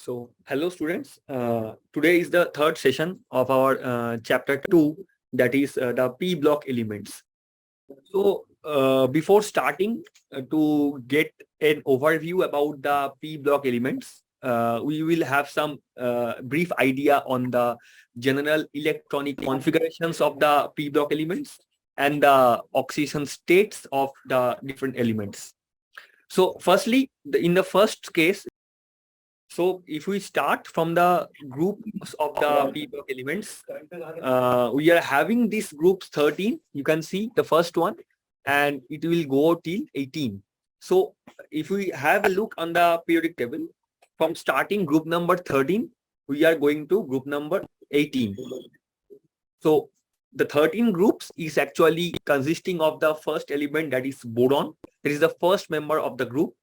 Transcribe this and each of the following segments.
Hello students. Today is the third session of our chapter 2, that is the P block elements. Before starting to get an overview about the P block elements, we will have some brief idea on the general electronic configurations of the P block elements and the oxidation states of the different elements. So firstly, in the first case, so if we start from the groups of the P block elements, we are having these groups 13. You can see the first one, and it will go till 18. So if we have a look on the periodic table, from starting group number 13, we are going to group number 18. So the 13 groups is actually consisting of the first element, that is boron. It is the first member of the group.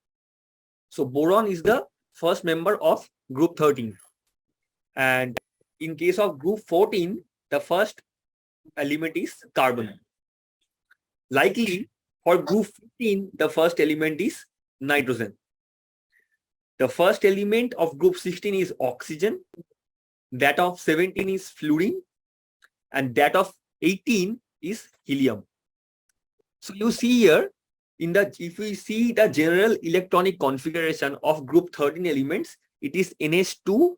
So boron is the first member of group 13. And in case of group 14, the first element is carbon. Likely for group 15, the first element is nitrogen. The first element of group 16 is oxygen. That of 17 is fluorine. And that of 18 is helium. So you see here, if we see the general electronic configuration of group 13 elements, it is NH2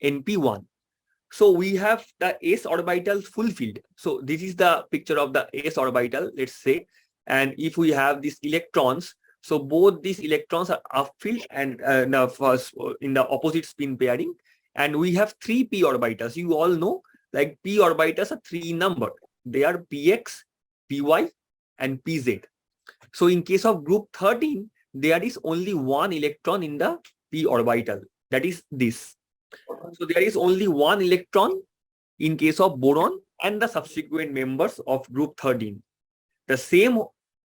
NP1. So we have the s orbital fulfilled. So this is the picture of the s orbital, let's say. And if we have these electrons, so both these electrons are upfilled and in the opposite spin pairing. And we have three p orbitals. You all know, like p orbitals are three in number. They are px, py, and pz. So in case of group 13, there is only one electron in the p orbital. That is this. So there is only one electron in case of boron and the subsequent members of group 13. The same,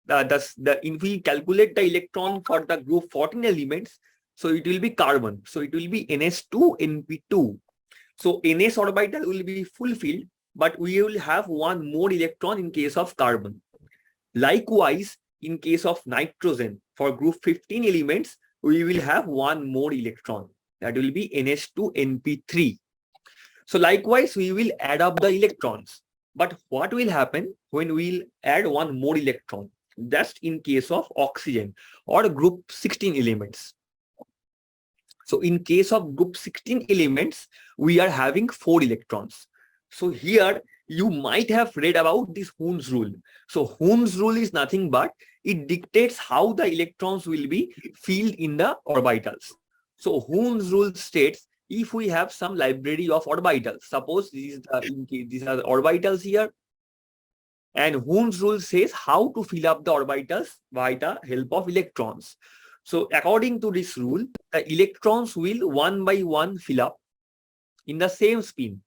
if we calculate the electron for the group 14 elements, so it will be carbon. So it will be NH2 NP2. So NS orbital will be fulfilled, but we will have one more electron in case of carbon. Likewise, in case of nitrogen, for group 15 elements, we will have one more electron. That will be NH2 NP3. So likewise, we will add up the electrons. But what will happen when we'll add one more electron? That's in case of oxygen or group 16 elements. So in case of group 16 elements, we are having 4 electrons. So here you might have read about this Hund's rule. So Hund's rule is nothing but it dictates how the electrons will be filled in the orbitals. So Hund's rule states, if we have some library of orbitals, suppose these are the orbitals here, and Hund's rule says how to fill up the orbitals by the help of electrons. So according to this rule, the electrons will one by one fill up in the same spin.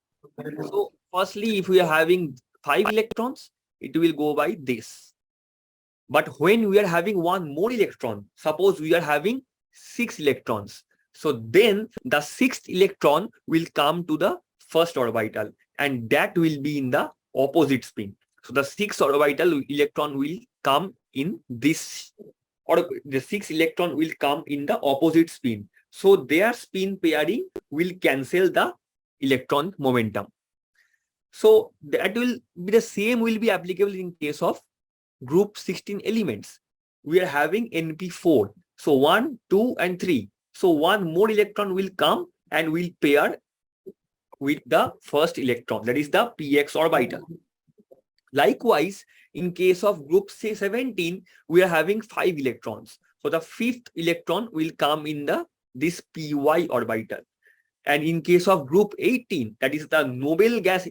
So firstly, if we are having 5 electrons, it will go by this. But when we are having one more electron, suppose we are having 6 electrons, so then the 6th electron will come to the first orbital, and that will be in the opposite spin. So the 6th orbital electron will come in this, or the 6th electron will come in the opposite spin. So their spin pairing will cancel the electron momentum. So that will be the same, will be applicable in case of group 16 elements. We are having NP4. So 1, 2, and 3. So one more electron will come and will pair with the first electron, that is the px orbital. Likewise, in case of group 17, we are having 5 electrons. So the 5th electron will come in this py orbital. And in case of group 18, that is the noble gas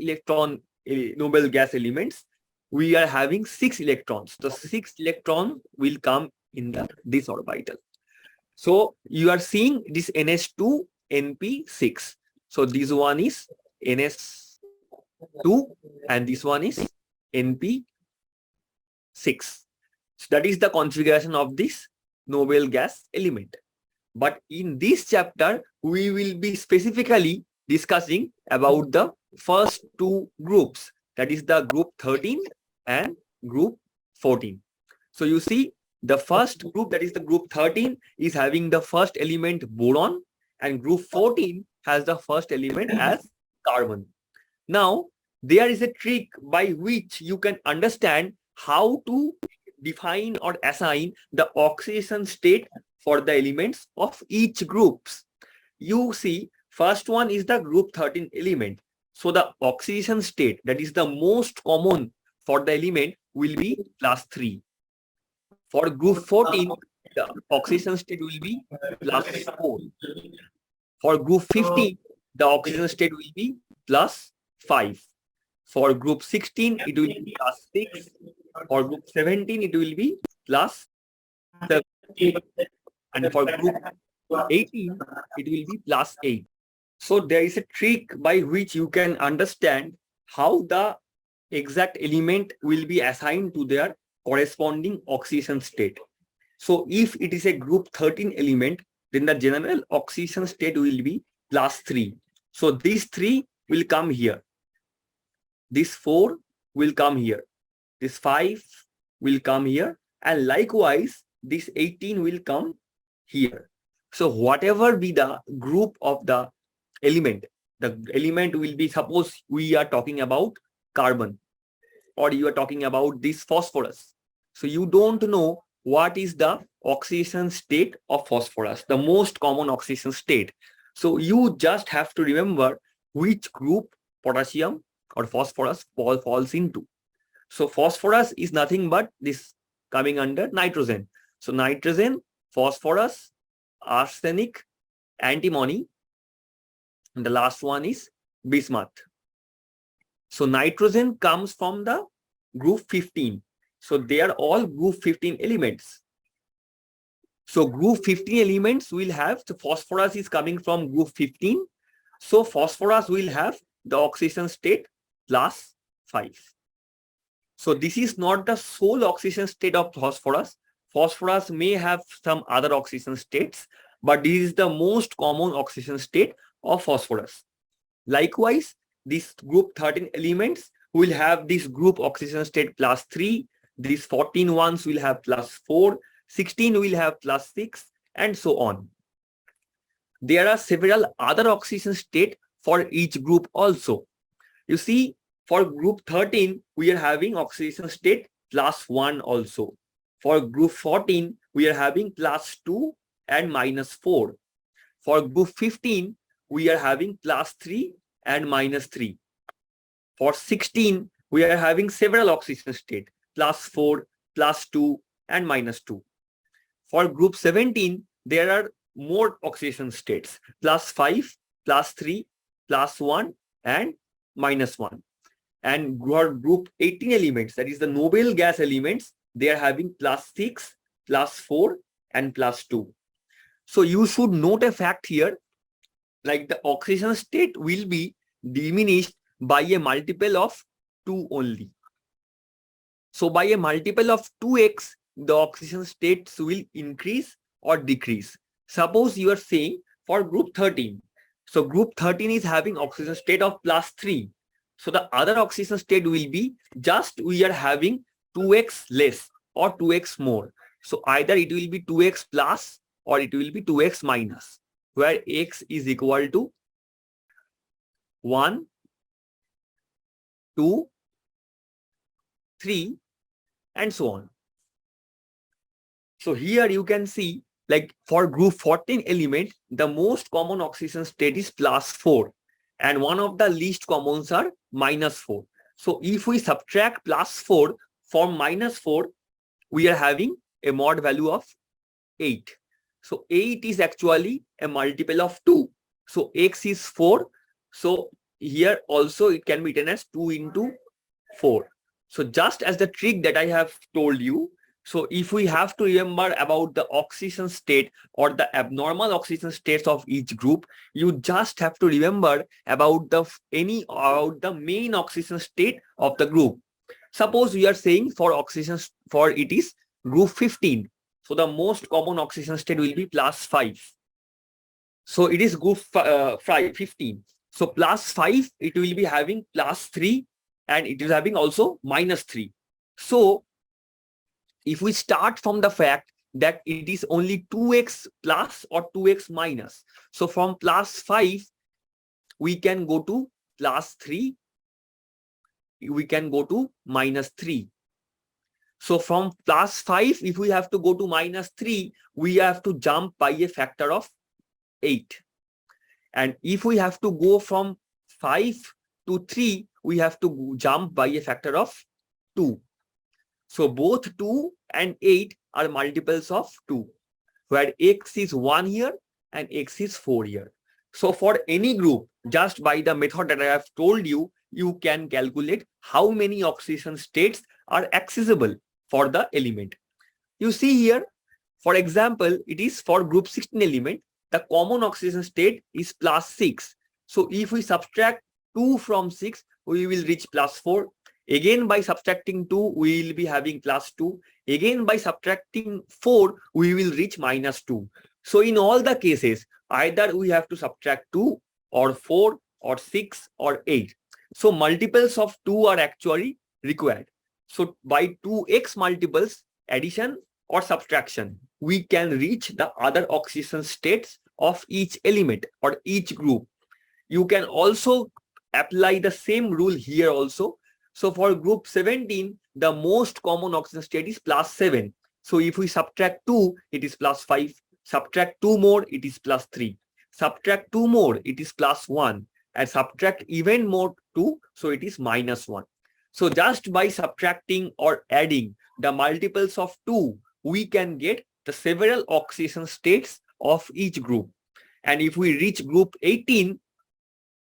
elements, we are having 6 electrons. The 6th electron will come in this orbital. So you are seeing this NH2 NP6. So this one is NS2 and this one is NP6. So that is the configuration of this noble gas element. But in this chapter, we will be specifically discussing about the first 2 groups, that is the group 13 and group 14. So you see, the first group, that is the group 13, is having the first element boron, and group 14 has the first element as carbon. Now, there is a trick by which you can understand how to define or assign the oxidation state for the elements of each groups. You see, first one is the group 13 element. So the oxidation state that is the most common for the element will be +3. For group 14, the oxidation state will be +4. For group 15, the oxidation state will be +5. For group 16, it will be +6. For group 17, it will be +7. And for group 18, it will be +8. So there is a trick by which you can understand how the exact element will be assigned to their corresponding oxidation state. So if it is a group 13 element, then the general oxidation state will be +3. So these 3 will come here. This 4 will come here. This 5 will come here. And likewise, this 18 will come here. So whatever be the group of the element will be, suppose we are talking about carbon, or you are talking about this phosphorus. So you don't know what is the oxidation state of phosphorus, the most common oxidation state. So you just have to remember which group potassium or phosphorus falls into. So phosphorus is nothing but this coming under nitrogen. So nitrogen, phosphorus, arsenic, antimony, and the last one is bismuth. So nitrogen comes from the group 15. So they are all group 15 elements. So group 15 elements will have, the phosphorus is coming from group 15. So phosphorus will have the oxidation state +5. So this is not the sole oxidation state of phosphorus. Phosphorus may have some other oxidation states, but this is the most common oxidation state of phosphorus. Likewise, this group 13 elements will have this group oxidation state +3. These 14 ones will have +4. 16 will have +6, and so on. There are several other oxidation states for each group also. You see, for group 13, we are having oxidation state +1 also. For group 14, we are having +2 and -4. For group 15, we are having +3 and -3. For 16, we are having several oxidation states, +4, +2, and -2. For group 17, there are more oxidation states, +5, +3, +1, and -1. And for group 18 elements, that is the noble gas elements, they are having +6, +4, and +2. So you should note a fact here, like the oxidation state will be diminished by a multiple of 2 only. So by a multiple of 2x, the oxidation states will increase or decrease. Suppose you are saying for group 13. So group 13 is having oxidation state of +3. So the other oxidation state will be just we are having 2x less or 2x more. So either it will be 2x plus or it will be 2x minus, where x is equal to 1, 2, 3, and so on. So here you can see, like for group 14 element, the most common oxidation state is +4, and one of the least commons are -4. So if we subtract +4 from -4, we are having a mod value of 8. So 8 is actually a multiple of 2. So x is 4. So here also it can be written as 2 into 4. So just as the trick that I have told you, so if we have to remember about the oxidation state or the abnormal oxidation states of each group, you just have to remember about the main oxidation state of the group. Suppose we are saying for oxidation, for it is group 15. So the most common oxidation state will be +5. So it is group 15. So +5, it will be having +3, and it is having also -3. So if we start from the fact that it is only 2x plus or 2x minus. So from plus 5, we can go to plus 3. We can go to minus 3. So from plus 5, if we have to go to minus 3, we have to jump by a factor of 8. And if we have to go from 5 to 3, we have to jump by a factor of 2. So both 2 and 8 are multiples of 2, where x is 1 here and x is 4 here. So for any group, just by the method that I have told you, you can calculate how many oxidation states are accessible for the element. You see here, for example, it is for group 16 element, the common oxidation state is plus 6. So if we subtract 2 from 6, we will reach plus 4. Again, by subtracting 2, we will be having plus 2. Again, by subtracting 4, we will reach minus 2. So in all the cases, either we have to subtract 2 or 4 or 6 or 8. So multiples of 2 are actually required. So by 2x multiples, addition or subtraction, we can reach the other oxidation states of each element or each group. You can also apply the same rule here also. So for group 17, the most common oxidation state is plus 7. So if we subtract 2, it is plus 5. Subtract 2 more, it is plus 3. Subtract 2 more, it is plus 1. And subtract even more 2, so it is minus 1. So just by subtracting or adding the multiples of 2, we can get the several oxidation states of each group. And if we reach group 18,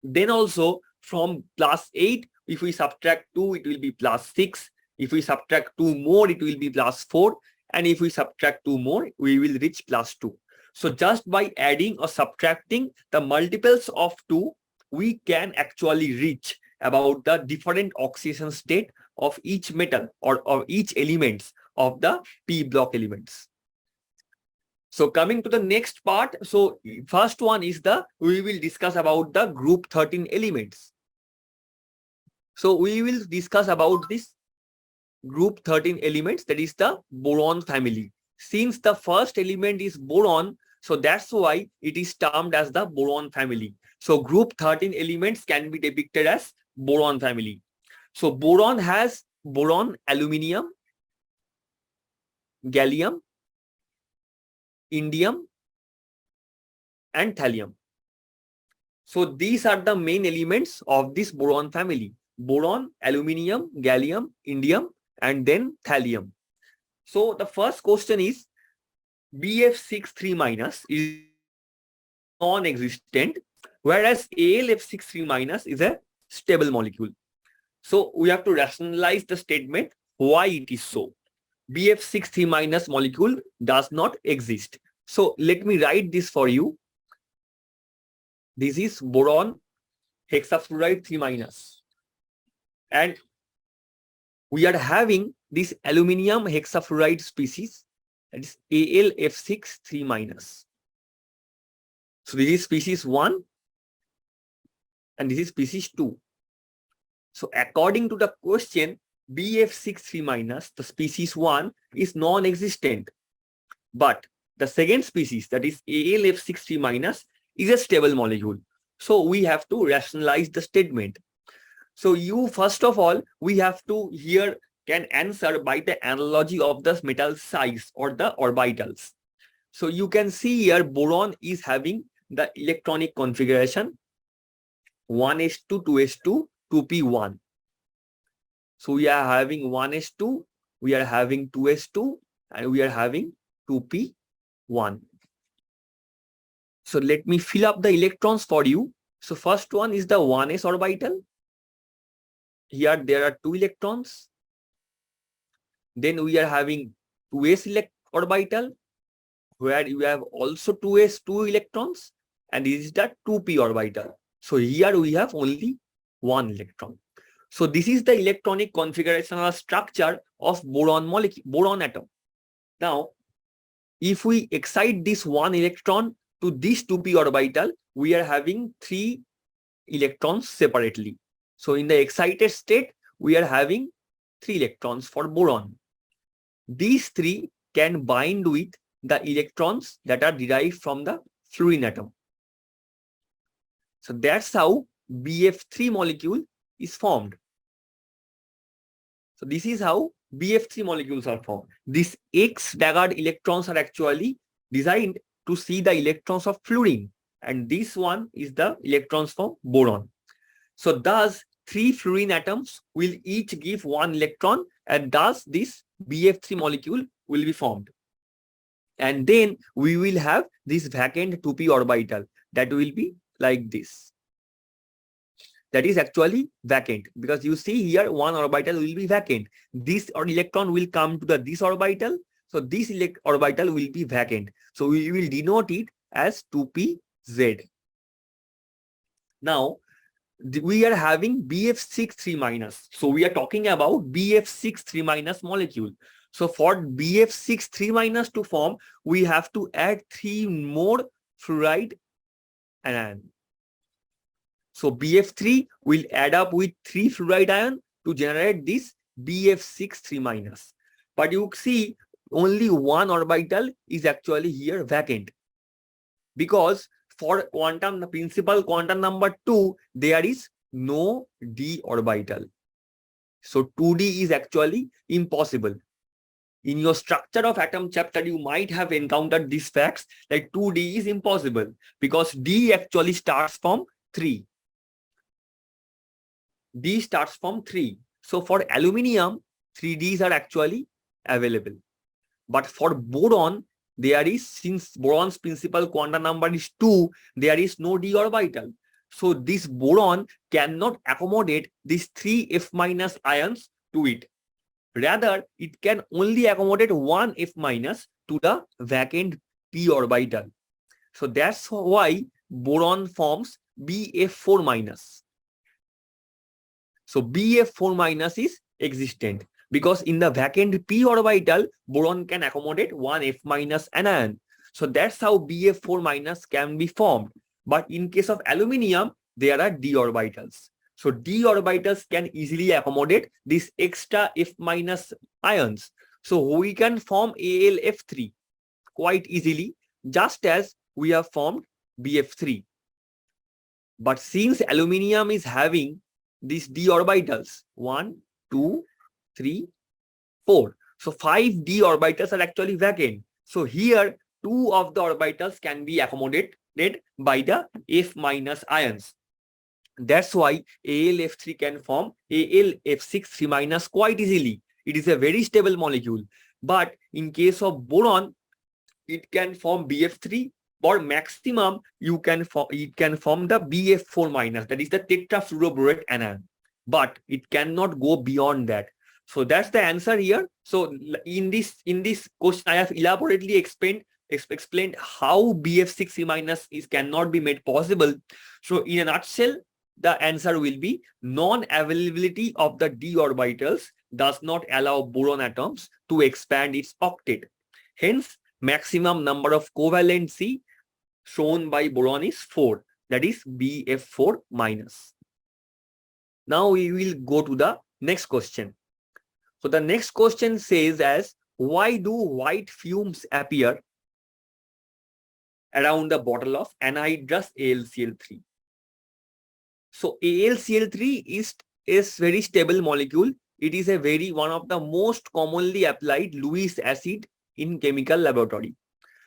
then also from plus 8, if we subtract 2, it will be plus 6. If we subtract 2 more, it will be plus 4. And if we subtract 2 more, we will reach plus 2. So just by adding or subtracting the multiples of 2, we can actually reach about the different oxidation state of each metal or of each elements of the p block elements. So coming to the next part, so first one is we will discuss about the group 13 elements. So we will discuss about this group 13 elements, that is the boron family. Since the first element is boron, so that's why it is termed as the boron family. So group 13 elements can be depicted as boron family. So boron has boron, aluminium, gallium, indium, and thallium. So these are the main elements of this boron family: boron, aluminium, gallium, indium, and then thallium. So the first question is, BF63- is non-existent, whereas AlF63- is a stable molecule. So we have to rationalize the statement why it is so. BF63- molecule does not exist. So let me write this for you. This is boron hexafluoride 3-, and we are having this aluminium hexafluoride species, that is AlF6 3-. So this is species 1 and this is species 2. So according to the question, BF6 3-, the species 1 is non-existent, but the second species, that is AlF6 3-, is a stable molecule. So we have to rationalize the statement. So you, first of all, we have to here can answer by the analogy of the metal size or the orbitals. So you can see here boron is having the electronic configuration 1s2, 2s2, 2p1. So we are having 1s2, we are having 2s2, and we are having 2p1. So let me fill up the electrons for you. So first one is the 1s orbital. Here there are 2 electrons. Then we are having 2s orbital, where you have also 2s, 2 electrons, and this is the 2p orbital. So here we have only 1 electron. So this is the electronic configuration or structure of boron molecule, boron atom. Now, if we excite this 1 electron to this 2p orbital, we are having 3 electrons separately. So in the excited state, we are having 3 electrons for boron. These 3 can bind with the electrons that are derived from the fluorine atom. So that's how BF3 molecule is formed. So this is how BF3 molecules are formed. These X daggered electrons are actually designed to see the electrons of fluorine, and this one is the electrons from boron. So thus 3 fluorine atoms will each give 1 electron, and thus this BF3 molecule will be formed. And then we will have this vacant 2p orbital that will be like this. That is actually vacant, because you see here 1 orbital will be vacant. This electron will come to this orbital. So this orbital will be vacant. So we will denote it as 2pz. Now we are having BF6 3-. So we are talking about BF6 3- molecule. So for BF6 3- to form, we have to add 3 more fluoride anion. So BF3 will add up with 3 fluoride ion to generate this BF6 3-. But you see only 1 orbital is actually here vacant, because for quantum, the principal quantum number 2, there is no d orbital. So 2d is actually impossible. In your structure of atom chapter, you might have encountered these facts, like 2d is impossible because d actually starts from 3. D starts from 3. So for aluminium, 3Ds are actually available. But for boron, there is, since boron's principal quantum number is 2, there is no d orbital. So this boron cannot accommodate these 3 F- ions to it. Rather, it can only accommodate 1 F- to the vacant p orbital. So that's why boron forms BF4-. So BF4- is existent, because in the vacant p orbital, boron can accommodate 1 F- anion. So that's how BF4- can be formed. But in case of aluminium, there are d orbitals. So d orbitals can easily accommodate these extra F- ions. So we can form AlF3 quite easily, just as we have formed BF3. But since aluminium is having these d orbitals, 1, 2, 3, 4. So 5 d orbitals are actually vacant. So here 2 of the orbitals can be accommodated by the F- ions. That's why AlF3 can form AlF6 3- quite easily. It is a very stable molecule. But in case of boron, it can form BF3, or maximum it can form the BF4-, that is the tetrafluoroborate anion. But it cannot go beyond that. So that's the answer here. So in this question, I have elaborately explained how BF6 C- cannot be made possible. So in a nutshell, the answer will be non-availability of the d orbitals does not allow boron atoms to expand its octet. Hence, maximum number of covalency shown by boron is 4, that is BF4-. Now we will go to the next question. So the next question says as, why do white fumes appear around the bottle of anhydrous AlCl3? So AlCl3 is very stable molecule. It is one of the most commonly applied Lewis acid in chemical laboratory.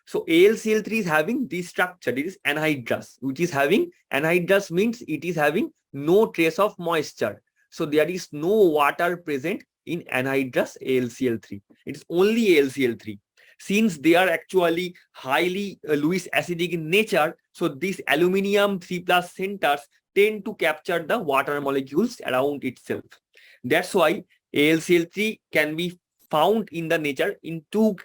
So AlCl3 is having this structure. It is anhydrous, which is having, anhydrous means it is having no trace of moisture. So there is no water present in anhydrous AlCl3. It is only AlCl3. Since they are actually highly Lewis acidic in nature, so these aluminium 3+ centers tend to capture the water molecules around itself. That's why AlCl3 can be found in the nature in two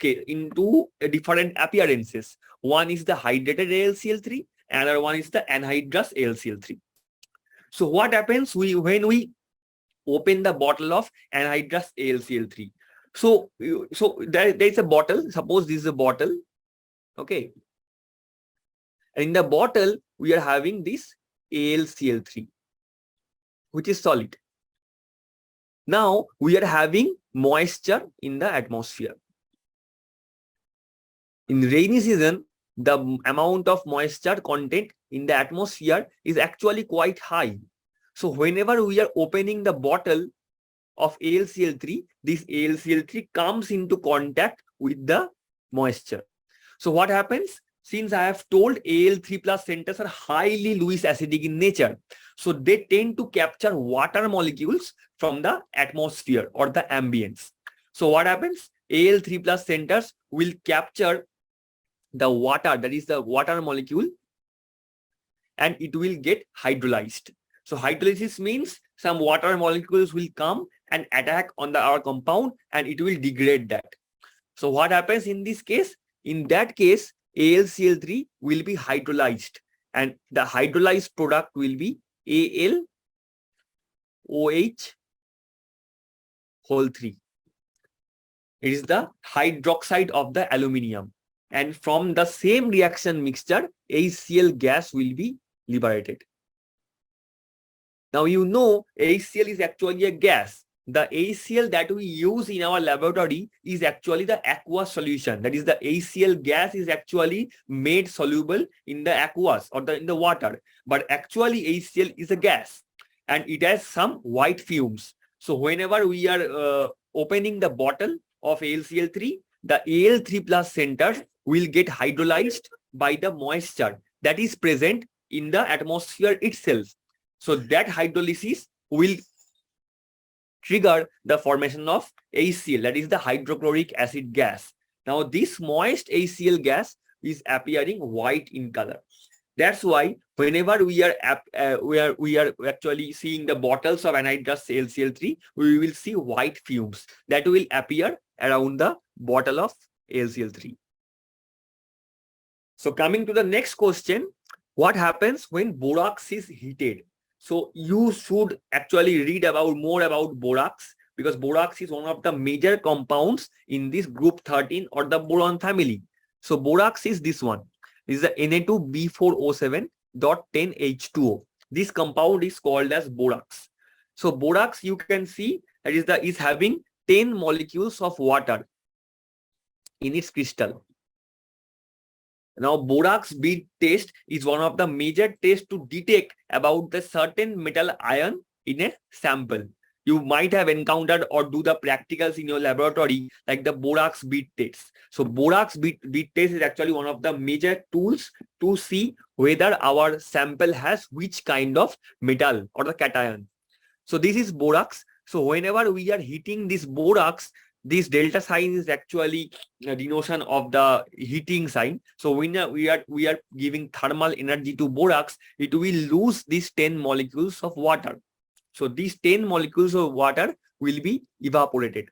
different appearances. One is the hydrated AlCl3, another one is the anhydrous AlCl3. So what happens when we open the bottle of anhydrous AlCl3? So there is a bottle. Suppose this is a bottle. Okay. And in the bottle, we are having this AlCl3, which is solid. Now we are having moisture in the atmosphere. In rainy season, the amount of moisture content in the atmosphere is actually quite high. So whenever we are opening the bottle of AlCl3, this AlCl3 comes into contact with the moisture. So what happens? Since I have told Al3 plus centers are highly Lewis acidic in nature, so they tend to capture water molecules from the atmosphere or the ambience. So what happens? Al3 plus centers will capture the water, that is the water molecule, and it will get hydrolyzed. So hydrolysis means some water molecules will come and attack on our compound and it will degrade that. So what happens in this case? In that case, AlCl3 will be hydrolyzed and the hydrolyzed product will be AlOH whole 3. It is the hydroxide of the aluminium. And from the same reaction mixture, HCl gas will be liberated. Now you know HCl is actually a gas. The HCl that we use in our laboratory is actually the aqueous solution. That is, the HCl gas is actually made soluble in the aqueous or in the water. But actually HCl is a gas and it has some white fumes. So whenever we are opening the bottle of AlCl3, the Al3 plus centers will get hydrolyzed by the moisture that is present in the atmosphere itself. So that hydrolysis will trigger the formation of HCl, that is the hydrochloric acid gas. Now this moist HCl gas is appearing white in color. That's why whenever we are actually seeing the bottles of anhydrous AlCl3, we will see white fumes that will appear around the bottle of AlCl3. So coming to the next question, what happens when borax is heated? So you should actually read more about borax, because borax is one of the major compounds in this group 13 or the boron family. So borax is this one. This is the Na2B4O7.10H2O. This compound is called as borax. So borax, you can see that is having 10 molecules of water in its crystal. Now, borax bead test is one of the major tests to detect about the certain metal ion in a sample. You might have encountered or do the practicals in your laboratory like the borax bead test. So borax bead test is actually one of the major tools to see whether our sample has which kind of metal or the cation. So this is borax. So whenever we are heating this borax, this delta sign is actually a denotation of the heating sign. So when we are giving thermal energy to borax, it will lose these 10 molecules of water. So these 10 molecules of water will be evaporated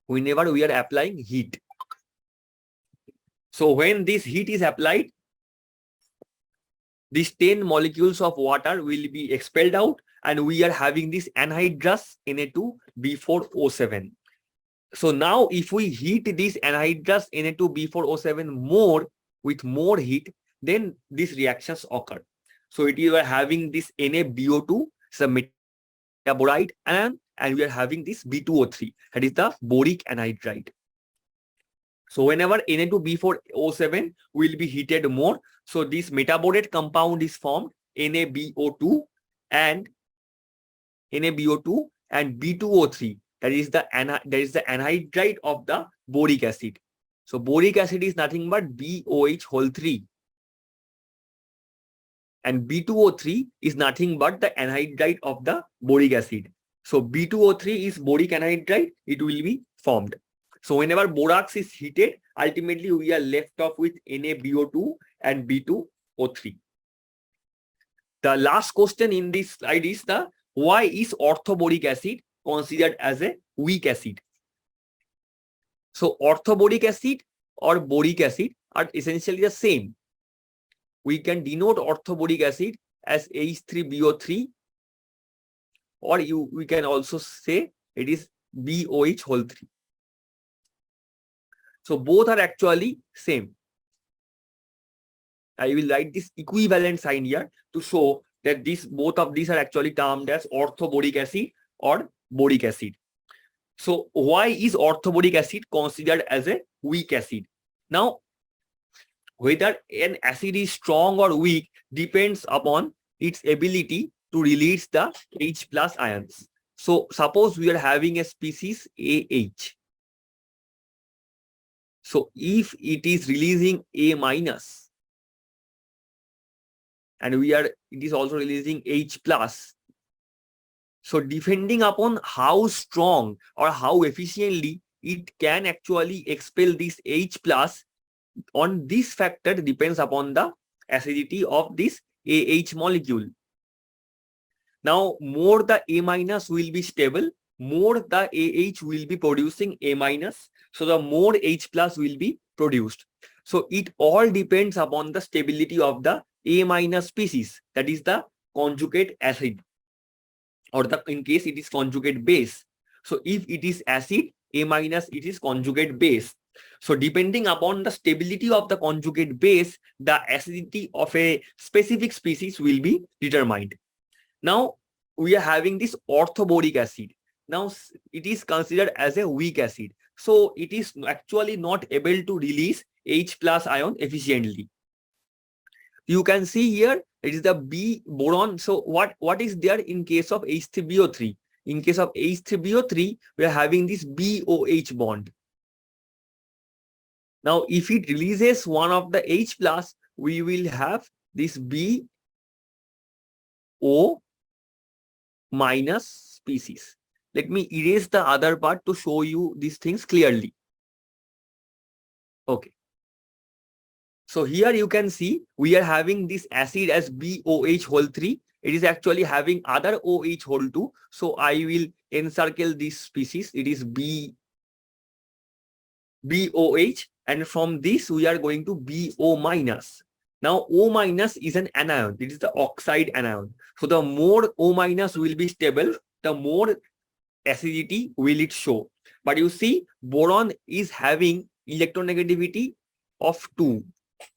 whenever we are applying heat. So when this heat is applied, these 10 molecules of water will be expelled out and we are having this anhydrous Na2B4O7. So now if we heat this anhydrous Na2B4O7 with more heat, then these reactions occur. So you are having this NaBO2, some metaboride, and we are having this B2O3, that is the boric anhydride. So whenever Na2B4O7 will be heated more, so this metaborate compound is formed, NaBO2 and B2O3. That is the anhydride of the boric acid. So boric acid is nothing but BOH whole 3. And B2O3 is nothing but the anhydride of the boric acid. So B2O3 is boric anhydride, it will be formed. So whenever borax is heated, ultimately we are left off with NaBO2 and B2O3. The last question in this slide is why is orthoboric acid considered as a weak acid? So orthoboric acid or boric acid are essentially the same. We can denote orthoboric acid as H3BO3, or we can also say it is BOH whole 3. So both are actually same. I will write this equivalent sign here to show that both of these are actually termed as orthoboric acid or boric acid. So why is orthoboric acid considered as a weak acid? Now, Whether an acid is strong or weak depends upon its ability to release the H plus ions. So suppose we are having a species AH. So if it is releasing A minus and it is also releasing H plus. So depending upon how strong or how efficiently it can actually expel this H plus, on this factor depends upon the acidity of this AH molecule. Now, more the A minus will be stable, more the AH will be producing A minus, so the more H plus will be produced. So it all depends upon the stability of the A minus species, that is the conjugate acid, or in case it is conjugate base. So if it is acid, A minus, it is conjugate base. So depending upon the stability of the conjugate base, the acidity of a specific species will be determined. Now we are having this orthoboric acid. Now it is considered as a weak acid. So it is actually not able to release H plus ion efficiently. You can see here it is the B boron. So what is there in case of H3BO3? In case of H3BO3, we are having this BOH bond. Now if it releases one of the H plus, we will have this BO minus species. Let me erase the other part to show you these things clearly. Okay. So here you can see we are having this acid as BOH whole 3. It is actually having other OH whole 2. So I will encircle this species. It is BOH, and from this we are going to BO minus. Now O minus is an anion. It is the oxide anion. So the more O minus will be stable, the more acidity will it show. But you see, boron is having electronegativity of 2.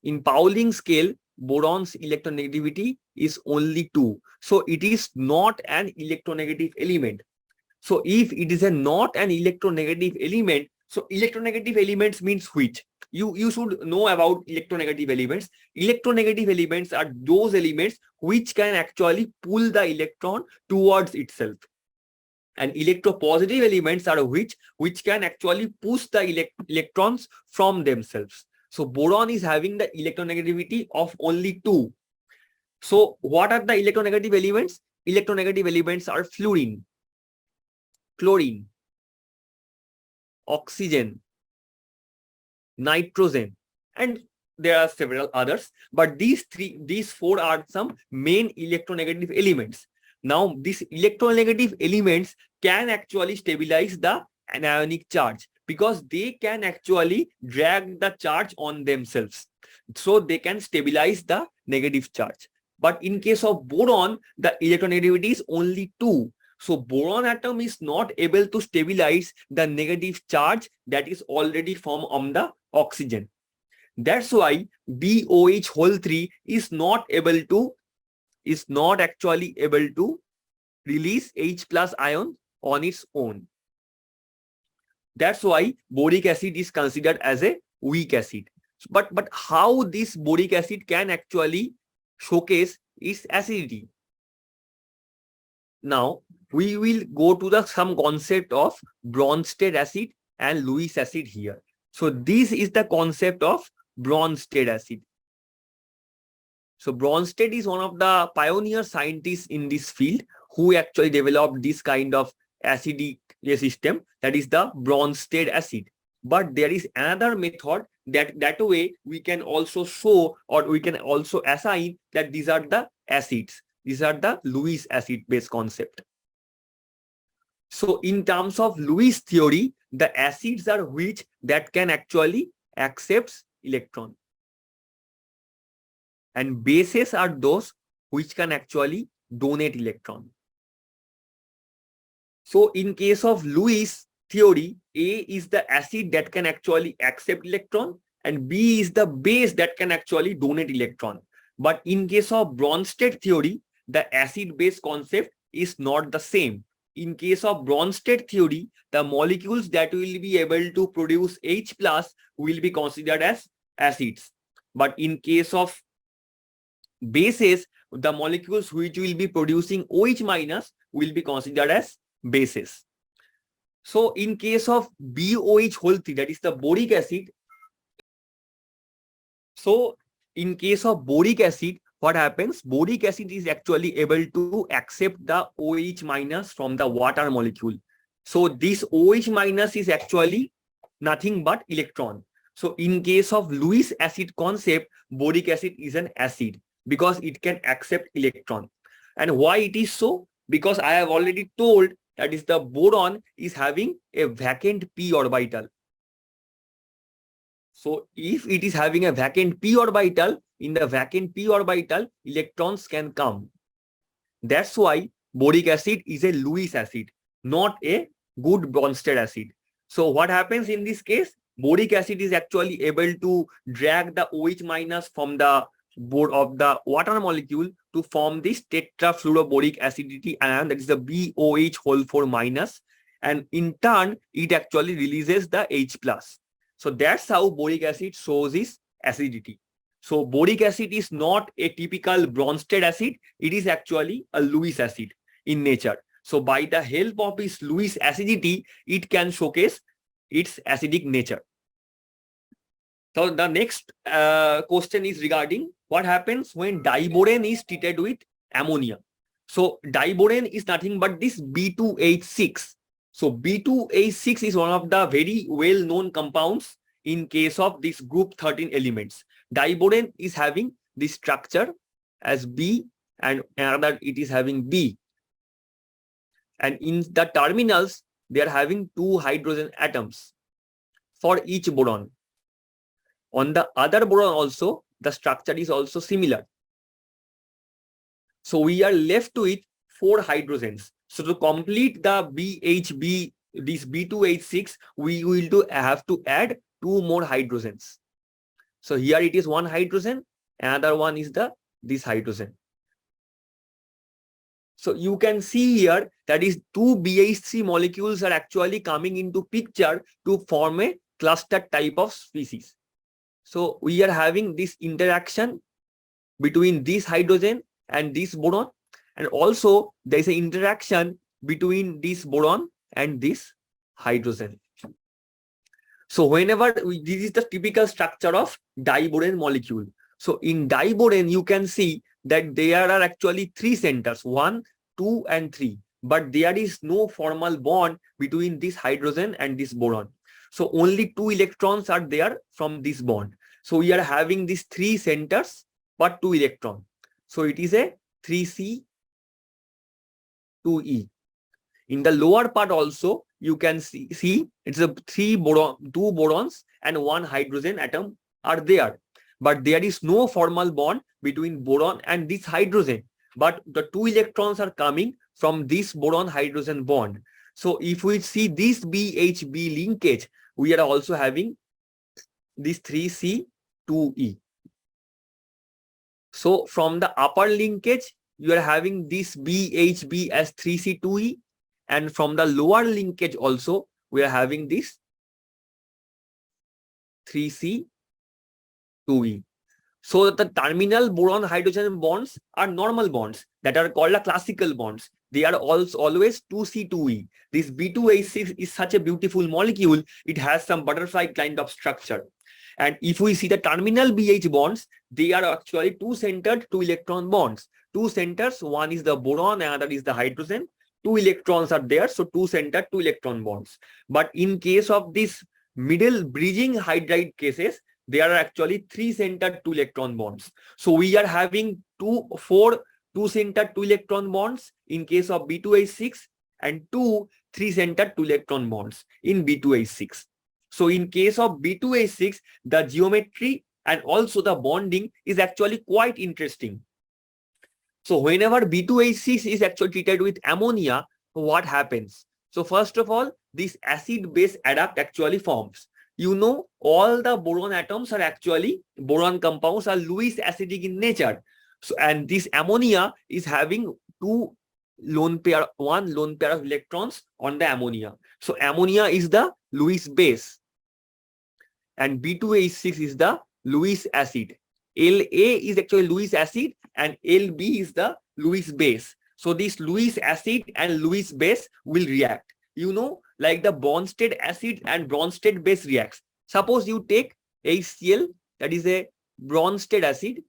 In Pauling scale, boron's electronegativity is only 2. So it is not an electronegative element. So if it is not an electronegative element, so electronegative elements means which? You should know about electronegative elements. Electronegative elements are those elements which can actually pull the electron towards itself. And electropositive elements are which can actually push the electrons from themselves. So boron is having the electronegativity of only 2. So what are the electronegative elements? Electronegative elements are fluorine, chlorine, oxygen, nitrogen, and there are several others, but these four are some main electronegative elements. Now these electronegative elements can actually stabilize the anionic charge because they can actually drag the charge on themselves. So they can stabilize the negative charge. But in case of boron, the electronegativity is only 2. So boron atom is not able to stabilize the negative charge that is already formed on the oxygen. That's why BOH whole 3 is not actually able to release H plus ion on its own. That's why boric acid is considered as a weak acid. But how this boric acid can actually showcase its acidity? Now we will go to some concept of Bronsted acid and Lewis acid here. So this is the concept of Bronsted acid. So Bronsted is one of the pioneer scientists in this field who actually developed this kind of acidic system, that is the Bronsted acid. But there is another method that way we can also show, or we can also assign that these are the acids. These are the Lewis acid based concept. So in terms of Lewis theory, the acids are which that can actually accept electron, and bases are those which can actually donate electron. So in case of Lewis theory, A is the acid that can actually accept electron, and B is the base that can actually donate electron. But in case of Bronsted theory, the acid-base concept is not the same. In case of Bronsted theory, the molecules that will be able to produce H plus will be considered as acids. But in case of bases, the molecules which will be producing OH minus will be considered as bases. So in case of BOH whole 3, that is the boric acid. So in case of boric acid, what happens? Boric acid is actually able to accept the OH minus from the water molecule. So this OH minus is actually nothing but electron. So in case of Lewis acid concept, boric acid is an acid because it can accept electron. And why it is so? Because I have already told that is the boron is having a vacant p orbital. So if it is having a vacant p orbital, in the vacant p orbital, electrons can come. That's why boric acid is a Lewis acid, not a good Bronsted acid. So what happens in this case? Boric acid is actually able to drag the OH minus from the board of the water molecule to form this tetrafluoroboric acidity ion, that is the BOH whole 4 minus, and in turn it actually releases the H plus. So that's how boric acid shows its acidity. So boric acid is not a typical Bronsted acid, it is actually a Lewis acid in nature. So by the help of its Lewis acidity, it can showcase its acidic nature. So the next question is regarding what happens when diborane is treated with ammonia. So diborane is nothing but this B2H6. So B2H6 is one of the very well-known compounds in case of this group 13 elements. Diborane is having this structure as B and another it is having B. And in the terminals, they are having 2 hydrogen atoms for each boron. On the other boron also, the structure is also similar. So we are left with 4 hydrogens. So to complete the BHB, this B2H6, we will have to add 2 more hydrogens. So here it is 1 hydrogen, another one is this hydrogen. So you can see here that is 2 BH3 molecules are actually coming into picture to form a cluster type of species. So we are having this interaction between this hydrogen and this boron, and also there is an interaction between this boron and this hydrogen. So whenever this is the typical structure of diborane molecule. So in diborane you can see that there are actually 3 centers, 1, 2 and 3, but there is no formal bond between this hydrogen and this boron. So only 2 electrons are there from this bond. So we are having these 3 centers but 2 electrons. So it is a 3C 2E. In the lower part also you can see it's a 2 borons and 1 hydrogen atom are there. But there is no formal bond between boron and this hydrogen. But the 2 electrons are coming from this boron hydrogen bond. So if we see this BHB linkage, we are also having this 3C2E. So from the upper linkage, you are having this BHB as 3C2E, and from the lower linkage also, we are having this 3C2E. So the terminal boron hydrogen bonds are normal bonds that are called classical bonds. They are also always 2C2E. This B2H6 is such a beautiful molecule. It has some butterfly kind of structure. And if we see the terminal BH bonds, they are actually 2-centered 2-electron bonds. 2 centers, one is the boron, another is the hydrogen. 2 electrons are there, so 2-centered 2-electron bonds. But in case of this middle bridging hydride cases, they are actually 3-centered 2-electron bonds. So we are having 4 2-centered 2-electron bonds in case of B2H6 and 2 3-centered 2-electron bonds in B2H6. So in case of B2H6, the geometry and also the bonding is actually quite interesting. So whenever B2H6 is actually treated with ammonia, what happens? So first of all, this acid-base adduct actually forms. You know, all the boron atoms are actually, boron compounds are Lewis acidic in nature. So, and this ammonia is having 2 lone pair, 1 lone pair of electrons on the ammonia. So ammonia is the Lewis base and B2H6 is the Lewis acid. La is actually Lewis acid and Lb is the Lewis base. So this Lewis acid and Lewis base will react. You know, like the Bronsted acid and Bronsted base reacts. Suppose you take HCl, that is a Bronsted acid,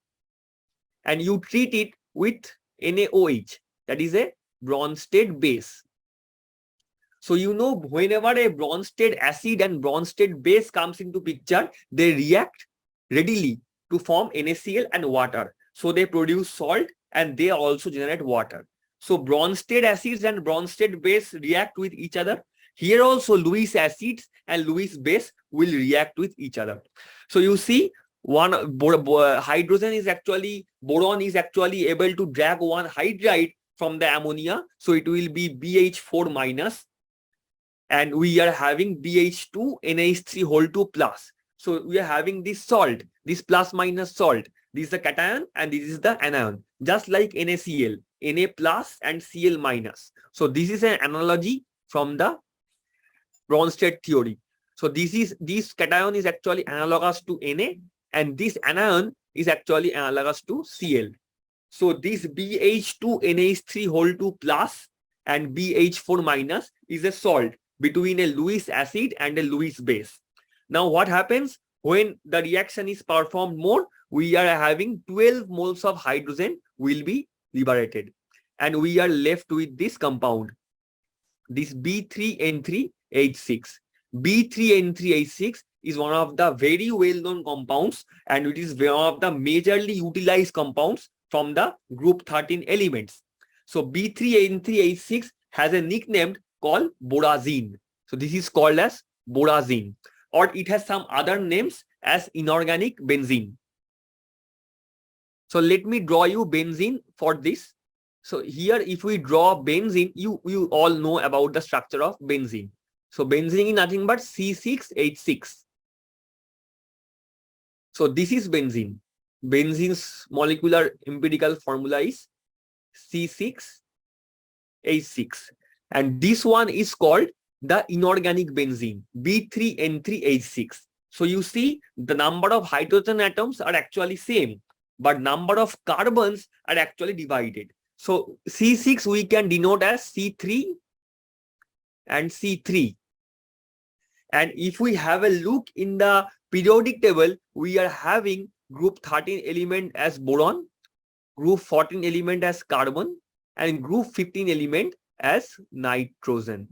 and you treat it with NaOH, that is a Bronsted base. So you know, whenever a Bronsted acid and Bronsted base comes into picture, they react readily to form NaCl and water. So they produce salt and they also generate water. So Bronsted acids and Bronsted base react with each other. Here also Lewis acids and Lewis base will react with each other. So you see, one hydrogen is actually, boron is actually able to drag one hydride from the ammonia. So it will be BH4 minus. And we are having BH2 NH3 whole 2 plus. So we are having this salt, this plus minus salt. This is the cation and this is the anion, just like NaCl, Na plus and Cl minus. So this is an analogy from the Bronsted theory. So this cation is actually analogous to Na and this anion is actually analogous to Cl. So this BH2 NH3 whole 2 plus and BH4 minus is a salt between a Lewis acid and a Lewis base. Now what happens when the reaction is performed more? We are having 12 moles of hydrogen will be liberated and we are left with this compound, this B3N3H6. B3N3H6 is one of the very well-known compounds and it is one of the majorly utilized compounds from the group 13 elements. So B3N3H6 has a nickname called borazine. So this is called as borazine, or it has some other names as inorganic benzene. So let me draw you benzene for this. So here if we draw benzene, you all know about the structure of benzene. So benzene is nothing but C6H6. So this is benzene. Benzene's molecular empirical formula is C6H6. And this one is called the inorganic benzene, B3N3H6. So you see the number of hydrogen atoms are actually same, but number of carbons are actually divided. So C6 we can denote as C3 and C3. And if we have a look in the periodic table, we are having group 13 element as boron, group 14 element as carbon, and group 15 element as nitrogen.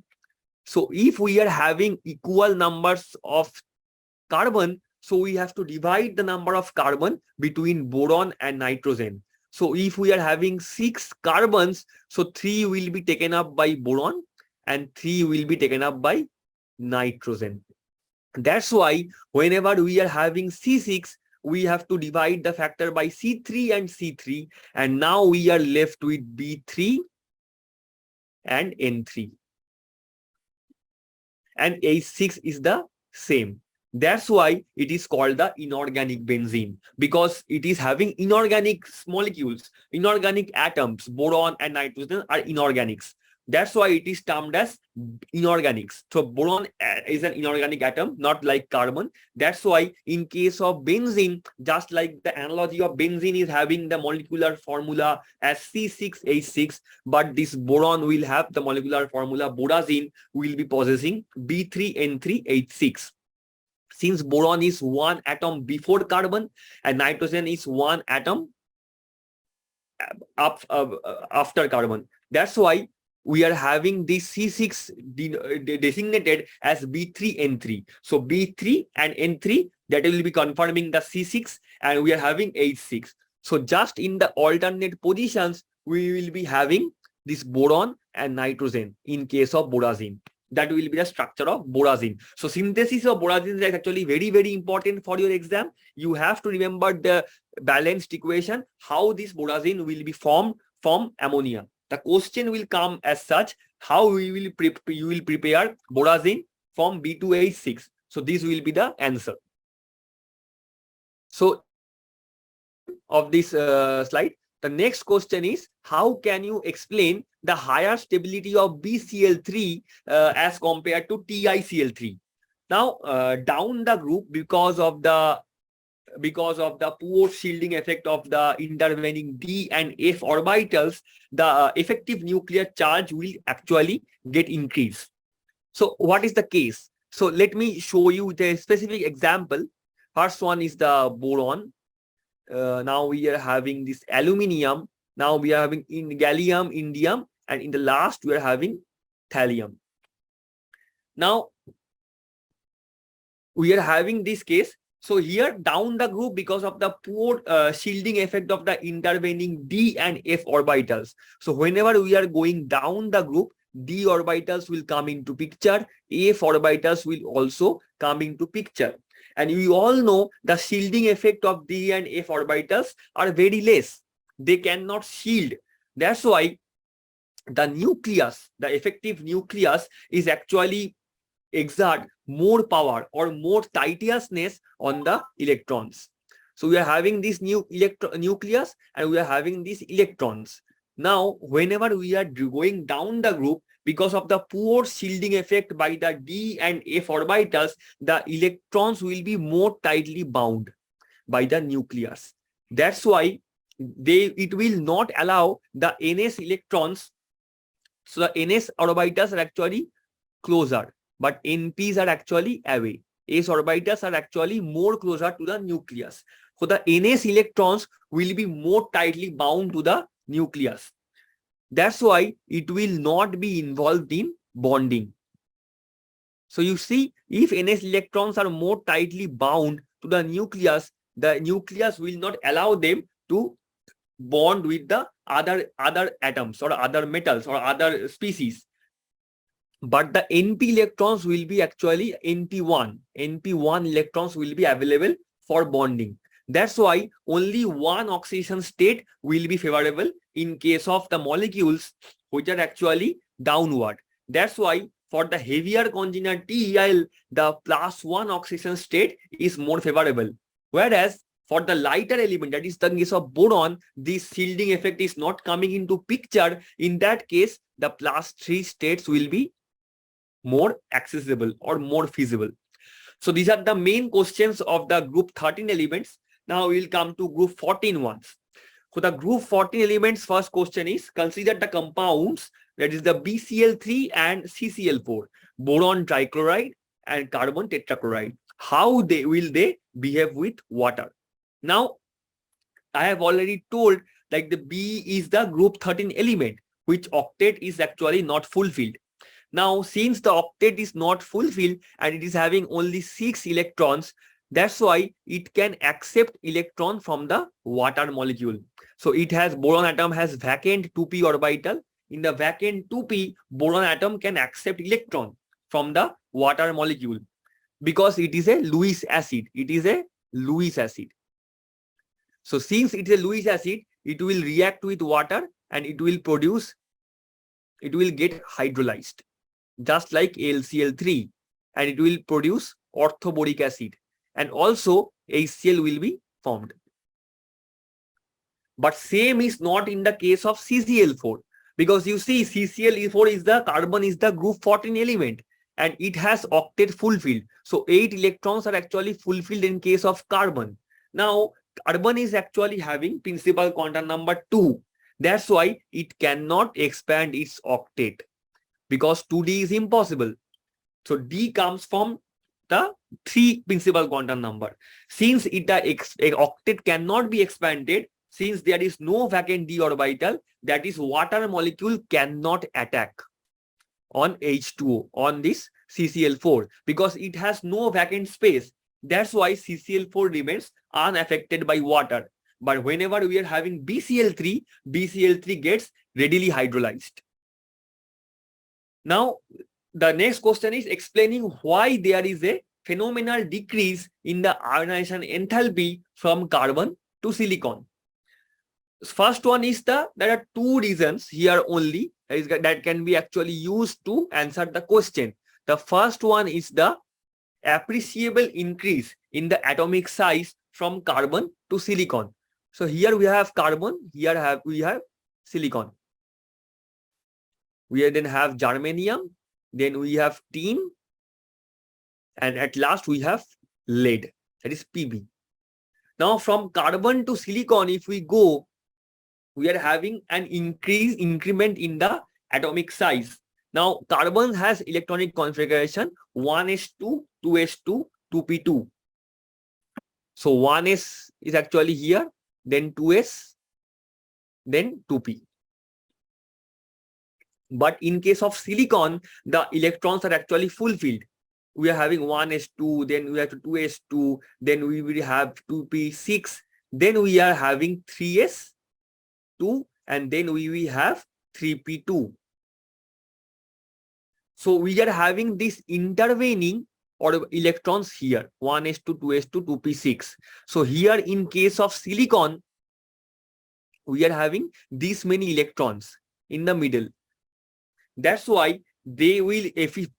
So if we are having equal numbers of carbon, so we have to divide the number of carbon between boron and nitrogen. So if we are having 6 carbons, so 3 will be taken up by boron and 3 will be taken up by nitrogen. That's why whenever we are having C6, we have to divide the factor by C3 and C3, and now we are left with B3 and N3. And H6 is the same. That's why it is called the inorganic benzene, because it is having inorganic molecules, inorganic atoms. Boron and nitrogen are inorganics. That's why it is termed as inorganics. So boron is an inorganic atom, not like carbon. That's why in case of benzene, just like the analogy of benzene is having the molecular formula as C6H6, but this boron will have the molecular formula borazine will be possessing B3N3H6. Since boron is one atom before carbon and nitrogen is one atom after carbon. That's why we are having this C6 designated as B3N3. So B3 and N3, that will be confirming the C6, and we are having H6. So just in the alternate positions, we will be having this boron and nitrogen in case of borazine. That will be the structure of borazine. So synthesis of borazine is actually very, very important for your exam. You have to remember the balanced equation, how this borazine will be formed from ammonia. The question will come as such, how you will prepare borazine from B2H6. So this will be the answer. So of this slide, the next question is, how can you explain the higher stability of BCl3 as compared to TiCl3? Now, down the group, because of the because of the poor shielding effect of the intervening d and f orbitals, the effective nuclear charge will actually get increased. So what is the case? So let me show you with a specific example. First one is the boron. Now we are having this aluminium. Now we are having in gallium, indium, and in the last we are having thallium. Now we are having this case. So here down the group, because of the poor shielding effect of the intervening d and f orbitals. So whenever we are going down the group, d orbitals will come into picture, f orbitals will also come into picture. And we all know the shielding effect of d and f orbitals are very less. They cannot shield. That's why the nucleus, the effective nucleus, is actually exert more power or more tightness on the electrons. So we are having this new nucleus and we are having these electrons. Now, whenever we are going down the group, because of the poor shielding effect by the d and f orbitals, the electrons will be more tightly bound by the nucleus. That's why it will not allow the ns electrons. So the ns orbitals are actually closer, but NPs are actually away. S orbitals are actually more closer to the nucleus. So the NS electrons will be more tightly bound to the nucleus. That's why it will not be involved in bonding. So you see, if NS electrons are more tightly bound to the nucleus will not allow them to bond with the other atoms or other metals or other species. But the NP electrons will be actually NP1. NP1 electrons will be available for bonding. That's why only one oxidation state will be favorable in case of the molecules which are actually downward. That's why for the heavier congener TEL, the +1 oxidation state is more favorable. Whereas for the lighter element, that is the case of boron, this shielding effect is not coming into picture. In that case, the +3 states will be more accessible or more feasible. So these are the main questions of the group 13 elements. Now we will come to group 14 ones. So the group 14 elements, first question is, consider the compounds, that is the BCl3 and CCl4, boron trichloride and carbon tetrachloride. How will they behave with water? Now I have already told, like, the B is the group 13 element, which octet is actually not fulfilled. Now, since the octet is not fulfilled and it is having only 6 electrons, that's why it can accept electron from the water molecule. So it has, boron atom has vacant 2p orbital. In the vacant 2p, boron atom can accept electron from the water molecule because it is a Lewis acid. It is a Lewis acid. So since it is a Lewis acid, it will react with water and it will get hydrolyzed, just like LCl3, and it will produce orthoboric acid, and also HCl will be formed. But same is not in the case of CCl4, because you see CCl4 is the carbon is the group 14 element and it has octet fulfilled. So 8 electrons are actually fulfilled in case of carbon. Now carbon is actually having principal quantum number 2. That's why it cannot expand its octet, because 2D is impossible. So D comes from the 3 principal quantum number. Since the octet cannot be expanded, since there is no vacant d orbital, that is, water molecule cannot attack on H2O, on this CCl4, because it has no vacant space. That's why CCl4 remains unaffected by water. But whenever we are having BCl3, BCl3 gets readily hydrolyzed. Now, the next question is explaining why there is a phenomenal decrease in the ionization enthalpy from carbon to silicon. First one is there are 2 reasons here only that can be actually used to answer the question. The first one is the appreciable increase in the atomic size from carbon to silicon. So here we have carbon, here we have silicon. We then have germanium, then we have tin, and at last we have lead, that is Pb. Now from carbon to silicon, if we go, we are having an increment in the atomic size. Now carbon has electronic configuration 1s2, 2s2, 2p2. So 1s is actually here, then 2s, then 2p. But in case of silicon, the electrons are actually fulfilled. We are having 1s2, then we have 2s2, then we will have 2p6, then we are having 3s2, and then we will have 3p2. So we are having this intervening or electrons here, 1s2, 2s2, 2p6. So here in case of silicon, we are having these many electrons in the middle. That's why they will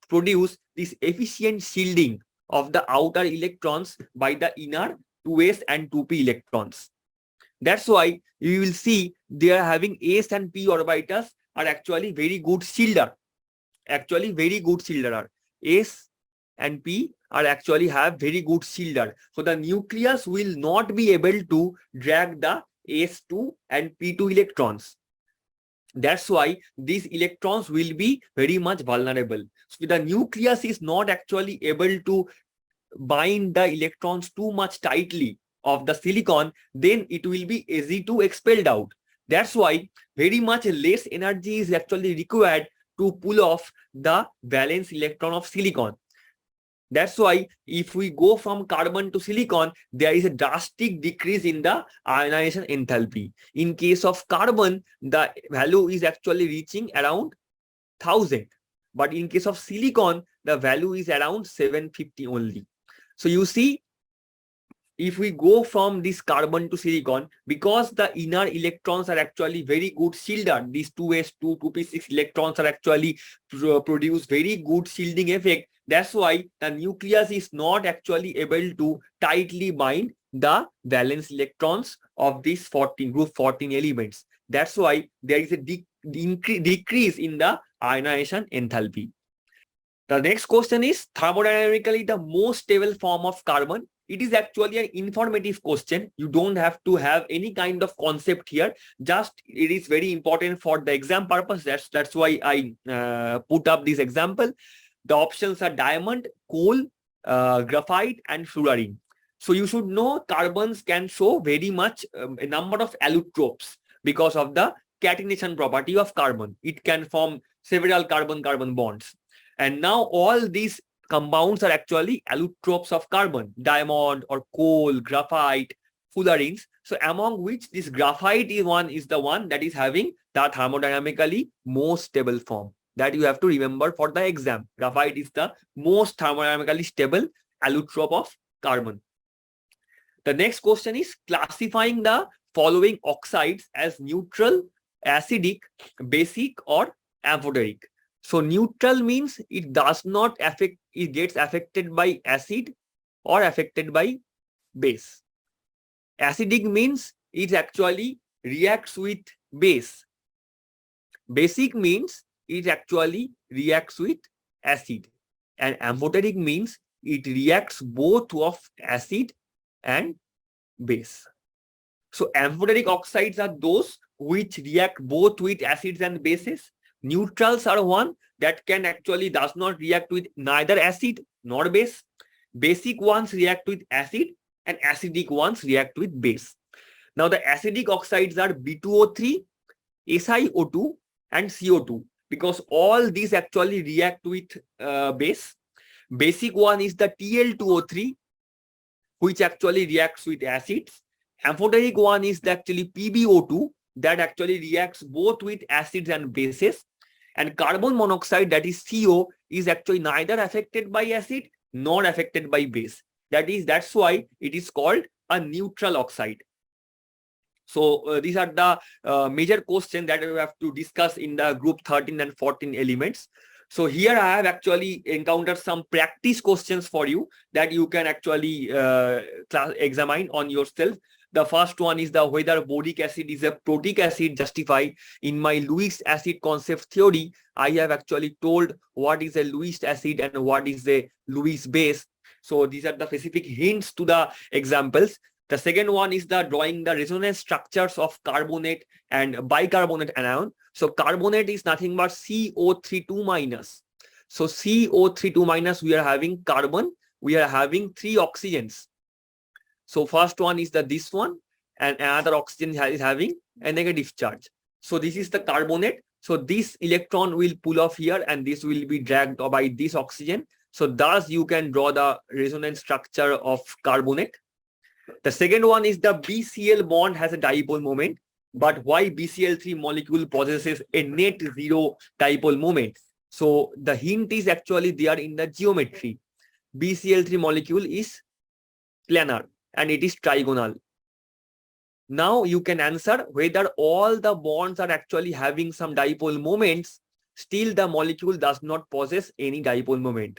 produce this efficient shielding of the outer electrons by the inner 2s and 2p electrons. That's why you will see they are having s and p orbitals are actually very good shielder. Actually very good shielder. S and p are actually have very good shielder. So the nucleus will not be able to drag the s2 and p2 electrons. That's why these electrons will be very much vulnerable. So the nucleus is not actually able to bind the electrons too much tightly of the silicon, then it will be easy to expelled out. That's why very much less energy is actually required to pull off the valence electron of silicon. That's why if we go from carbon to silicon, there is a drastic decrease in the ionization enthalpy. In case of carbon, the value is actually reaching around 1000. But in case of silicon, the value is around 750 only. So you see, if we go from this carbon to silicon, because the inner electrons are actually very good shielder, these 2s2, 2p6 electrons are actually produce very good shielding effect. That's why the nucleus is not actually able to tightly bind the valence electrons of these group 14 elements. That's why there is a decrease in the ionization enthalpy. The next question is thermodynamically the most stable form of carbon. It is actually an informative question. You don't have to have any kind of concept here. Just it is very important for the exam purpose. That's why I put up this example. The options are diamond, coal, graphite, and fluorine. So you should know carbons can show very much a number of allotropes because of the catenation property of carbon. It can form several carbon-carbon bonds. And now all these compounds are actually allotropes of carbon, diamond or coal, graphite, fullerenes. So among which this graphite is the one that is having the thermodynamically most stable form. That you have to remember for the exam. Graphite is the most thermodynamically stable allotrope of carbon. The next question is classifying the following oxides as neutral, acidic, basic, or amphoteric. So neutral means it does not affect, it gets affected by acid or affected by base. Acidic means it actually reacts with base. Basic means it actually reacts with acid. And amphoteric means it reacts both of acid and base. So amphoteric oxides are those which react both with acids and bases. Neutrals are one that can actually does not react with neither acid nor base. Basic ones react with acid and acidic ones react with base. Now the acidic oxides are B2O3, SiO2 and CO2 because all these actually react with base. Basic one is the Tl2O3 which actually reacts with acids. Amphoteric one is actually PbO2 that actually reacts both with acids and bases. And carbon monoxide, that is CO, is actually neither affected by acid nor affected by base. That's why it is called a neutral oxide. So these are the major questions that we have to discuss in the group 13 and 14 elements. So here I have actually encountered some practice questions for you that you can actually examine on yourself. The first one is the whether boric acid is a protic acid justified. In my Lewis acid concept theory, I have actually told what is a Lewis acid and what is a Lewis base. So these are the specific hints to the examples. The second one is the drawing the resonance structures of carbonate and bicarbonate anion. So carbonate is nothing but CO32 minus. So CO32 minus, we are having carbon, we are having 3 oxygens. So first one is this one, and another oxygen is having a negative charge. So this is the carbonate. So this electron will pull off here and this will be dragged by this oxygen. So thus you can draw the resonance structure of carbonate. The second one is the BCl bond has a dipole moment, but why BCl3 molecule possesses a net zero dipole moment? So the hint is actually there in the geometry. BCl3 molecule is planar and it is trigonal. Now you can answer whether all the bonds are actually having some dipole moments, still the molecule does not possess any dipole moment.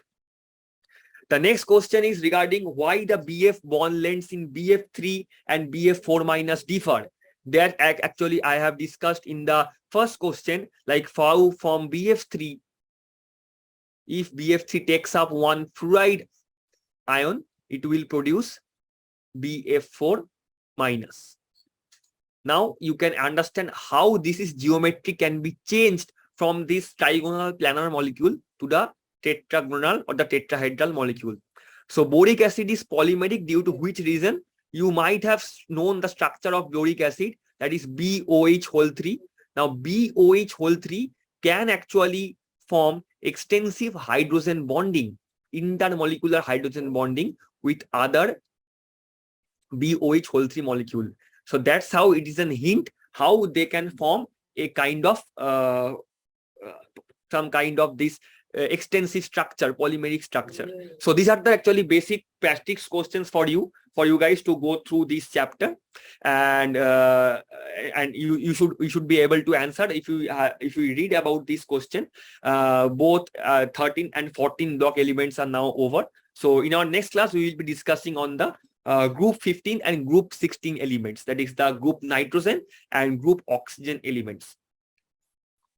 The next question is regarding why the BF bond lengths in BF3 and BF4 minus differ. That actually I have discussed in the first question, like from BF3, if BF3 takes up one fluoride ion, it will produce BF4 minus. Now you can understand how this is geometry can be changed from this trigonal planar molecule to the tetragonal or the tetrahedral molecule. So boric acid is polymeric due to which reason? You might have known the structure of boric acid, that is BOH3. Now BOH3 can actually form extensive hydrogen bonding, intermolecular hydrogen bonding with other BOH3 molecule. So that's how it is a hint how they can form a kind of some kind of this extensive structure, polymeric structure. So these are the actually basic practice questions for you guys to go through this chapter, and you should be able to answer if you read about this question. Both 13 and 14 block elements are now over. So in our next class we will be discussing on the group 15 and group 16 elements, that is the group nitrogen and group oxygen elements.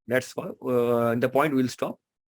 That's the point we'll stop.